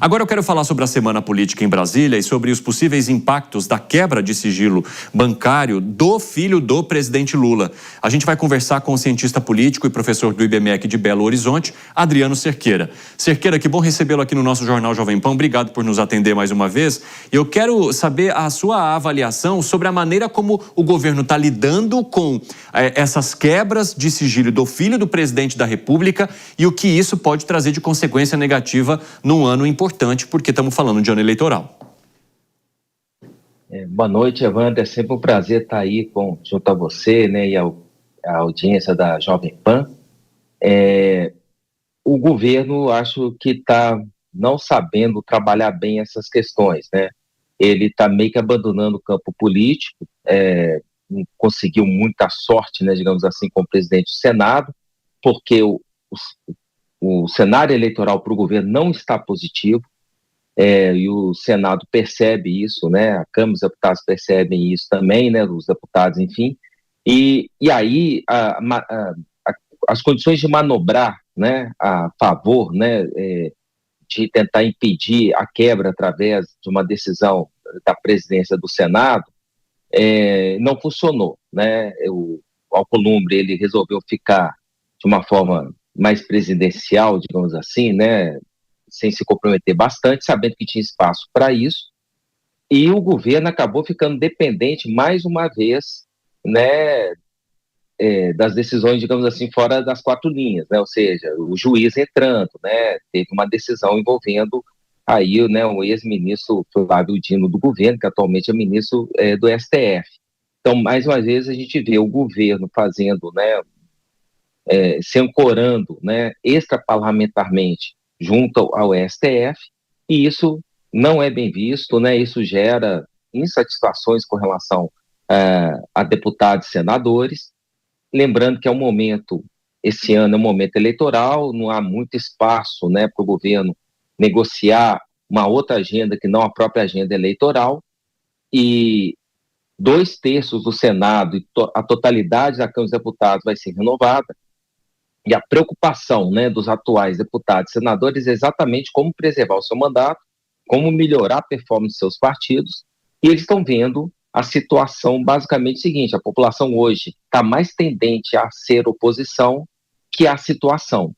Agora eu quero falar sobre a semana política em Brasília e sobre os possíveis impactos da quebra de sigilo bancário do filho do presidente Lula. A gente vai conversar com o cientista político e professor do IBMEC de Belo Horizonte, Adriano Cerqueira. Cerqueira, que bom recebê-lo aqui no nosso Jornal Jovem Pan. Obrigado por nos atender mais uma vez. Eu quero saber a sua avaliação sobre a maneira como o governo está lidando com essas quebras de sigilo do filho do presidente da República e o que isso pode trazer de consequência negativa num ano importante, porque estamos falando de ano eleitoral. Boa noite, Evandro. É sempre um prazer estar aí junto a você, né, e a audiência da Jovem Pan. O governo, acho que está não sabendo trabalhar bem essas questões, né? Ele está meio que abandonando o campo político, não conseguiu muita sorte, né, digamos assim, com o presidente do Senado, porque o cenário eleitoral para o governo não está positivo. E o Senado percebe isso, né? A Câmara dos Deputados percebem isso também, né? Os deputados, enfim. E aí as condições de manobrar, né? A favor, né? De tentar impedir a quebra através de uma decisão da presidência do Senado não funcionou, né? O Alcolumbre, ele resolveu ficar de uma forma mais presidencial, digamos assim, né? Sem se comprometer bastante, sabendo que tinha espaço para isso, e o governo acabou ficando dependente, mais uma vez, né, das decisões, digamos assim, fora das quatro linhas, né, ou seja, o juiz entrando, né, teve uma decisão envolvendo aí, né, o ex-ministro Flávio Dino do governo, que atualmente é ministro do STF. Então, mais uma vez, a gente vê o governo fazendo, né, se ancorando, né, extraparlamentarmente junto ao STF, e isso não é bem visto, né? Isso gera insatisfações com relação a deputados e senadores. Lembrando que é um momento, esse ano é um momento eleitoral, não há muito espaço, né, para o governo negociar uma outra agenda que não a própria agenda eleitoral, e 2/3 do Senado e a totalidade da Câmara dos Deputados vai ser renovada. E a preocupação, né, dos atuais deputados e senadores é exatamente como preservar o seu mandato, como melhorar a performance dos seus partidos, e eles estão vendo a situação basicamente seguinte: a população hoje está mais tendente a ser oposição que a situação.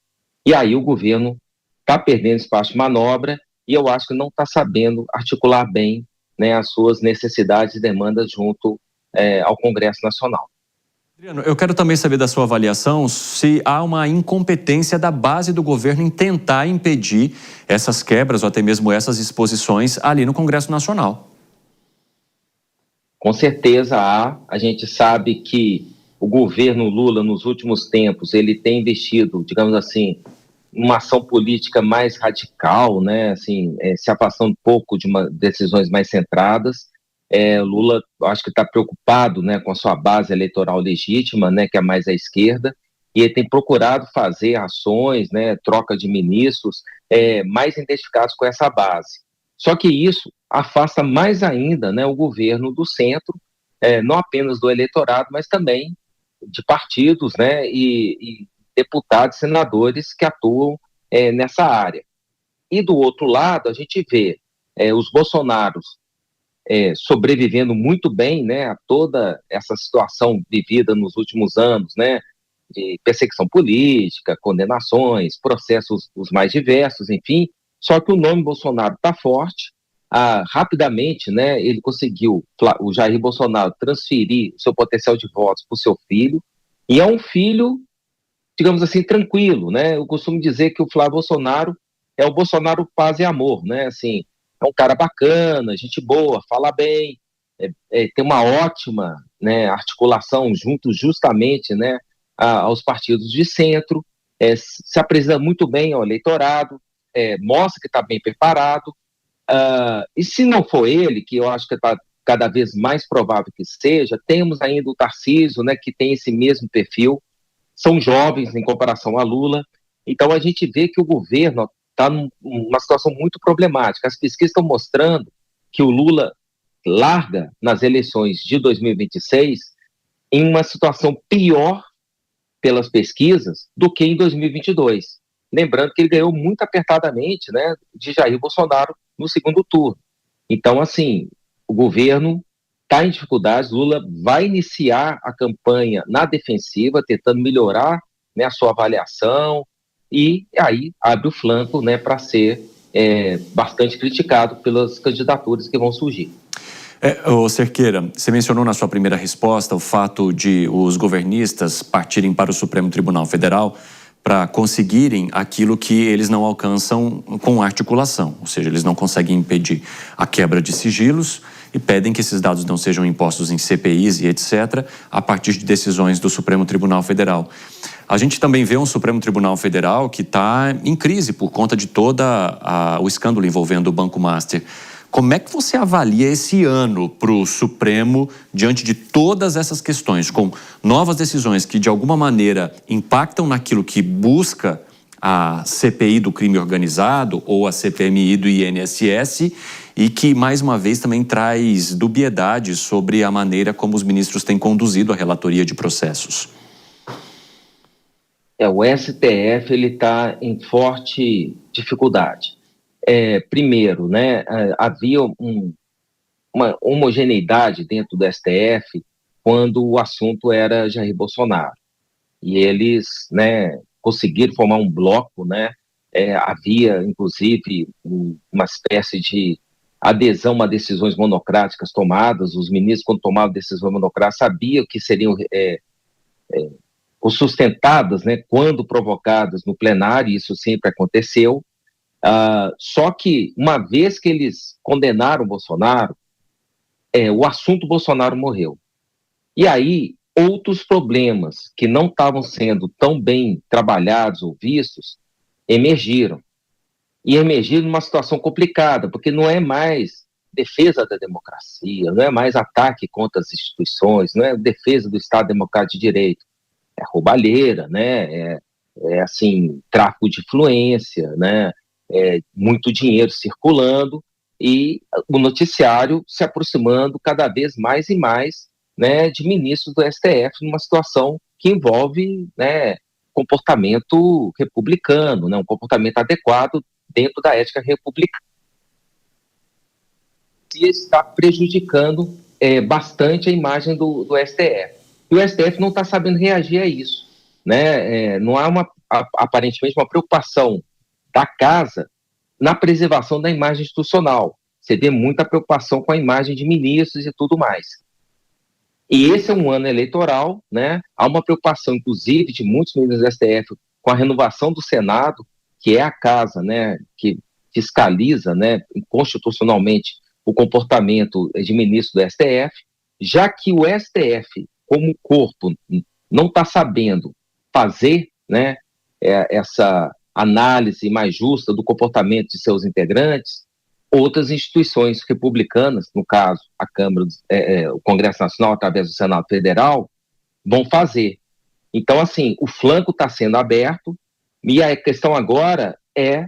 E aí o governo está perdendo espaço de manobra, e eu acho que não está sabendo articular bem, né, as suas necessidades e demandas junto ao Congresso Nacional. Adriano, eu quero também saber da sua avaliação se há uma incompetência da base do governo em tentar impedir essas quebras ou até mesmo essas exposições ali no Congresso Nacional. Com certeza há. A gente sabe que o governo Lula, nos últimos tempos, ele tem investido, digamos assim, uma ação política mais radical, né? Assim, se afastando um pouco de decisões mais centradas. Lula, acho que está preocupado, né, com a sua base eleitoral legítima, né, que é mais à esquerda, e ele tem procurado fazer ações, né, troca de ministros, mais identificados com essa base. Só que isso afasta mais ainda, né, o governo do centro, não apenas do eleitorado, mas também de partidos, né, e deputados, senadores que atuam nessa área. E do outro lado, a gente vê os Bolsonaros sobrevivendo muito bem, né, a toda essa situação vivida nos últimos anos, né, de perseguição política, condenações, processos os mais diversos, enfim. Só que o nome Bolsonaro está forte. Rapidamente, né, ele conseguiu, o Jair Bolsonaro, transferir seu potencial de votos para o seu filho, e é um filho, digamos assim, tranquilo, né? Eu costumo dizer que o Flávio Bolsonaro é o Bolsonaro paz e amor, né? Assim, é um cara bacana, gente boa, fala bem, tem uma ótima, né, articulação junto justamente, né, aos partidos de centro, se apresenta muito bem ao eleitorado, mostra que está bem preparado, e se não for ele, que eu acho que está cada vez mais provável que seja, temos ainda o Tarcísio, né, que tem esse mesmo perfil, são jovens em comparação a Lula. Então a gente vê que o governo está numa situação muito problemática. As pesquisas estão mostrando que o Lula larga nas eleições de 2026 em uma situação pior pelas pesquisas do que em 2022. Lembrando que ele ganhou muito apertadamente, né, de Jair Bolsonaro no segundo turno. Então, assim, o governo está em dificuldades. Lula vai iniciar a campanha na defensiva, tentando melhorar, né, a sua avaliação, e aí abre o flanco, né, para ser bastante criticado pelas candidaturas que vão surgir. Ô Cerqueira, você mencionou na sua primeira resposta o fato de os governistas partirem para o Supremo Tribunal Federal para conseguirem aquilo que eles não alcançam com articulação, ou seja, eles não conseguem impedir a quebra de sigilos e pedem que esses dados não sejam impostos em CPIs e etc., a partir de decisões do Supremo Tribunal Federal. A gente também vê um Supremo Tribunal Federal que está em crise por conta de todo o escândalo envolvendo o Banco Master. Como é que você avalia esse ano para o Supremo diante de todas essas questões, com novas decisões que de alguma maneira impactam naquilo que busca a CPI do crime organizado ou a CPMI do INSS e que, mais uma vez, também traz dubiedades sobre a maneira como os ministros têm conduzido a relatoria de processos? O STF está em forte dificuldade. Primeiro, né, havia uma homogeneidade dentro do STF quando o assunto era Jair Bolsonaro. E eles, né, conseguiram formar um bloco, né, havia, inclusive, uma espécie de adesão a decisões monocráticas tomadas. Os ministros, quando tomavam decisões monocráticas, sabiam que seriam sustentadas, né, quando provocadas no plenário, e isso sempre aconteceu. Só que, uma vez que eles condenaram o Bolsonaro, o assunto Bolsonaro morreu. E aí, outros problemas que não estavam sendo tão bem trabalhados ou vistos, emergiram. E emergiram numa situação complicada, porque não é mais defesa da democracia, não é mais ataque contra as instituições, não é defesa do Estado Democrático de Direito. É roubalheira, né? Assim, tráfico de influência, né? Muito dinheiro circulando e o noticiário se aproximando cada vez mais e mais, né, de ministros do STF numa situação que envolve, né, comportamento republicano, né, um comportamento adequado dentro da ética republicana. E está prejudicando bastante a imagem do STF. E o STF não está sabendo reagir a isso, né? Não há aparentemente uma preocupação da casa na preservação da imagem institucional. Você vê muita preocupação com a imagem de ministros e tudo mais. E esse é um ano eleitoral, né? Há uma preocupação, inclusive, de muitos ministros do STF com a renovação do Senado, que é a casa, né, que fiscaliza, né, constitucionalmente o comportamento de ministros do STF, já que o STF, como corpo, não está sabendo fazer, né, essa análise mais justa do comportamento de seus integrantes, outras instituições republicanas, no caso a Câmara, o Congresso Nacional, através do Senado Federal, vão fazer. Então, assim, o flanco está sendo aberto e a questão agora é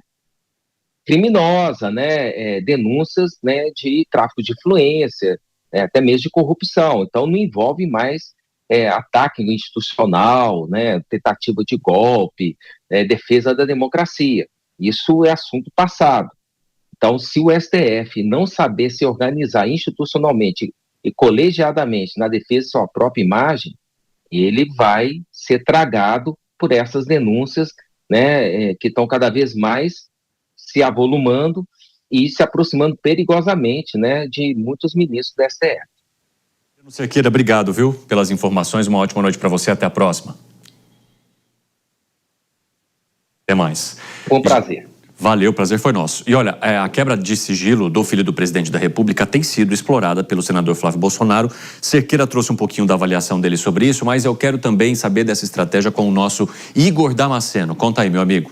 criminosa, né? Denúncias, né, de tráfico de influência, até mesmo de corrupção. Então, não envolve mais ataque institucional, né, tentativa de golpe, defesa da democracia. Isso é assunto passado. Então, se o STF não saber se organizar institucionalmente e colegiadamente na defesa de sua própria imagem, ele vai ser tragado por essas denúncias, né, que estão cada vez mais se avolumando e se aproximando perigosamente, né, de muitos ministros do STF. Cerqueira, obrigado, viu, pelas informações. Uma ótima noite para você. Até a próxima. Até mais. Foi um prazer. Valeu, o prazer foi nosso. E olha, a quebra de sigilo do filho do presidente da República tem sido explorada pelo senador Flávio Bolsonaro. Cerqueira trouxe um pouquinho da avaliação dele sobre isso, mas eu quero também saber dessa estratégia com o nosso Igor Damasceno. Conta aí, meu amigo.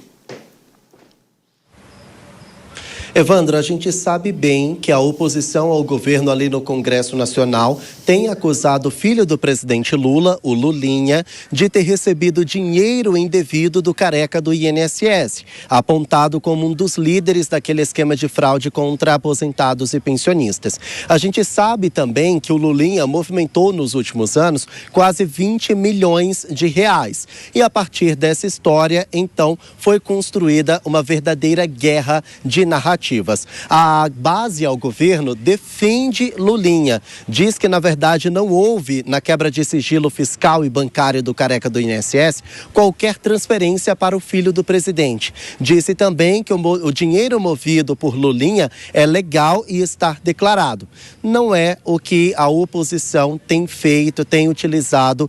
Evandro, a gente sabe bem que a oposição ao governo ali no Congresso Nacional tem acusado o filho do presidente Lula, o Lulinha, de ter recebido dinheiro indevido do careca do INSS, apontado como um dos líderes daquele esquema de fraude contra aposentados e pensionistas. A gente sabe também que o Lulinha movimentou nos últimos anos quase 20 milhões de reais. E a partir dessa história, então, foi construída uma verdadeira guerra de narrativas. A base ao governo defende Lulinha. Diz que, na verdade, não houve, na quebra de sigilo fiscal e bancário do careca do INSS, qualquer transferência para o filho do presidente. Disse também que o dinheiro movido por Lulinha é legal e está declarado. Não é o que a oposição tem feito, tem utilizado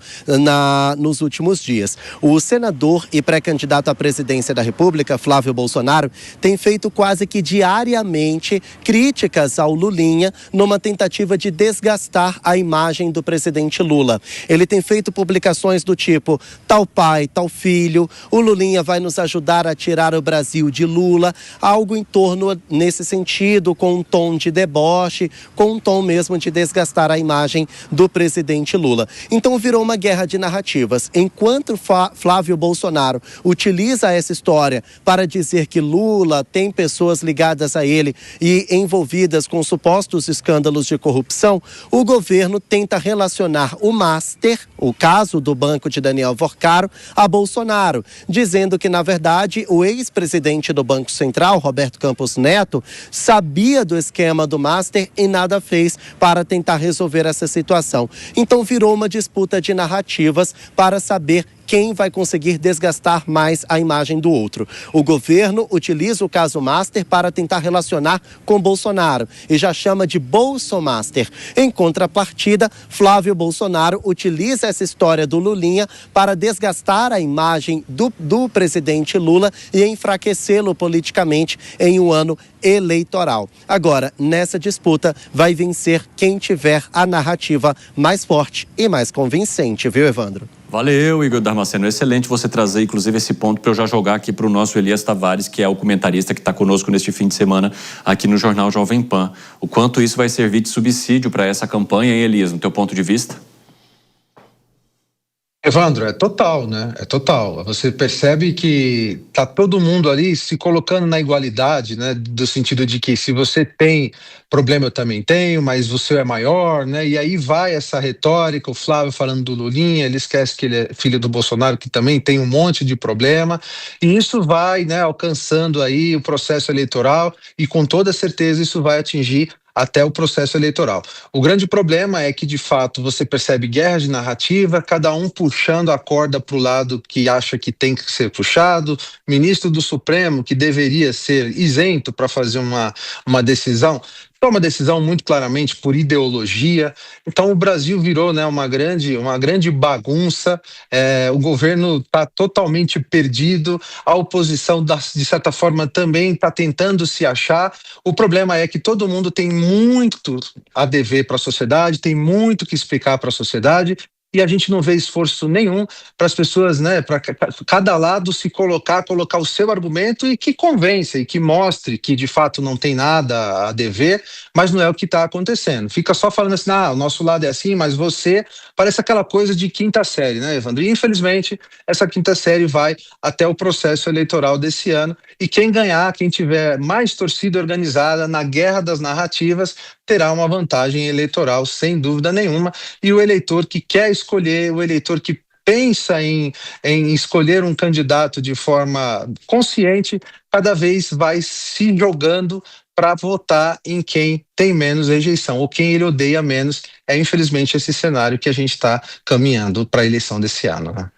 nos últimos dias. O senador e pré-candidato à presidência da República, Flávio Bolsonaro, tem feito quase que diariamente críticas ao Lulinha numa tentativa de desgastar a imagem do presidente Lula. Ele tem feito publicações do tipo: tal pai, tal filho, o Lulinha vai nos ajudar a tirar o Brasil de Lula, algo em torno nesse sentido, com um tom de deboche, com um tom mesmo de desgastar a imagem do presidente Lula. Então virou uma guerra de narrativas. Enquanto Flávio Bolsonaro utiliza essa história para dizer que Lula tem pessoas ligadas a ele e envolvidas com supostos escândalos de corrupção, o governo tenta relacionar o Master, o caso do banco de Daniel Vorcaro, a Bolsonaro, dizendo que, na verdade, o ex-presidente do Banco Central, Roberto Campos Neto, sabia do esquema do Master e nada fez para tentar resolver essa situação. Então virou uma disputa de narrativas para saber quem vai conseguir desgastar mais a imagem do outro. O governo utiliza o caso Master para tentar relacionar com Bolsonaro e já chama de Bolsomaster. Em contrapartida, Flávio Bolsonaro utiliza essa história do Lulinha para desgastar a imagem do presidente Lula e enfraquecê-lo politicamente em um ano eleitoral. Agora, nessa disputa, vai vencer quem tiver a narrativa mais forte e mais convincente, viu, Evandro? Valeu, Igor Damasceno. Excelente você trazer, inclusive, esse ponto para eu já jogar aqui para o nosso Elias Tavares, que é o comentarista que está conosco neste fim de semana aqui no Jornal Jovem Pan. O quanto isso vai servir de subsídio para essa campanha, hein, Elias, no teu ponto de vista? Evandro, é total, né? É total. Você percebe que tá todo mundo ali se colocando na igualdade, né? Do sentido de que se você tem problema, eu também tenho, mas o seu é maior, né? E aí vai essa retórica, o Flávio falando do Lulinha, ele esquece que ele é filho do Bolsonaro, que também tem um monte de problema, e isso vai, né, alcançando aí o processo eleitoral, e com toda certeza isso vai atingir até o processo eleitoral. O grande problema é que, de fato, você percebe guerra de narrativa, cada um puxando a corda para o lado que acha que tem que ser puxado, ministro do Supremo, que deveria ser isento para fazer uma decisão, toma decisão muito claramente por ideologia. Então o Brasil virou, né, uma grande bagunça, o governo está totalmente perdido, a oposição de certa forma também está tentando se achar. O problema é que todo mundo tem muito a dever para a sociedade, tem muito que explicar para a sociedade, e a gente não vê esforço nenhum para as pessoas, né, para cada lado se colocar o seu argumento e que convença e que mostre que de fato não tem nada a dever, mas não é o que está acontecendo. Fica só falando assim, o nosso lado é assim, mas você... Parece aquela coisa de quinta série, né, Evandro? E infelizmente essa quinta série vai até o processo eleitoral desse ano, e quem ganhar, quem tiver mais torcida organizada na guerra das narrativas, terá uma vantagem eleitoral, sem dúvida nenhuma, e o eleitor que quer escolher, o eleitor que pensa em escolher um candidato de forma consciente, cada vez vai se jogando para votar em quem tem menos rejeição, ou quem ele odeia menos. É infelizmente esse cenário que a gente está caminhando para a eleição desse ano, né?